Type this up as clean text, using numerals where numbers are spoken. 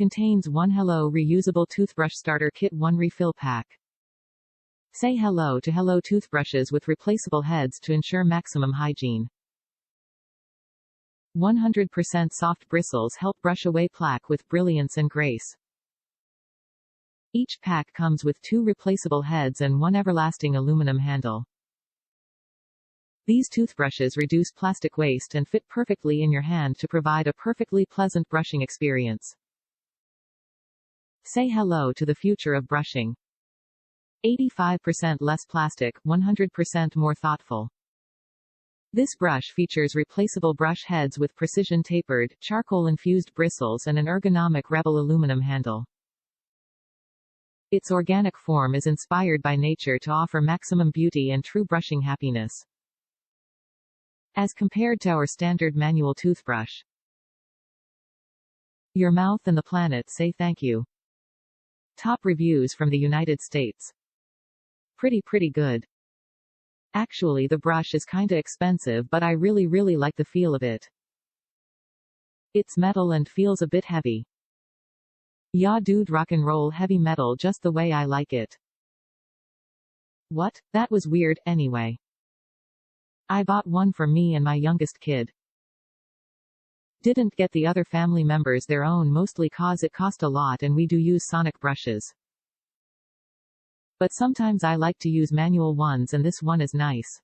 Contains 1 Hello Reusable Toothbrush Starter Kit 1 Refill Pack. Say hello to Hello toothbrushes with replaceable heads to ensure maximum hygiene. 100% soft bristles help brush away plaque with brilliance and grace. Each pack comes with 2 replaceable heads and 1 everlasting aluminum handle. These toothbrushes reduce plastic waste and fit perfectly in your hand to provide a perfectly pleasant brushing experience. Say hello to the future of brushing. 85% less plastic, 100% more thoughtful. This brush features replaceable brush heads with precision tapered, charcoal-infused bristles and an ergonomic Reble aluminum handle. Its organic form is inspired by nature to offer maximum beauty and true brushing happiness. As compared to our standard manual toothbrush. Your mouth and the planet say thank you. Top reviews from the United States. Pretty good. Actually, the brush is kinda expensive, but I really like the feel of it. It's metal and feels a bit heavy. Yeah dude, rock and roll heavy metal just the way I like it. What? That was weird, anyway. I bought one for me and my youngest kid. Didn't get the other family members their own mostly cause it cost a lot and we do use sonic brushes. But sometimes I like to use manual ones and this one is nice.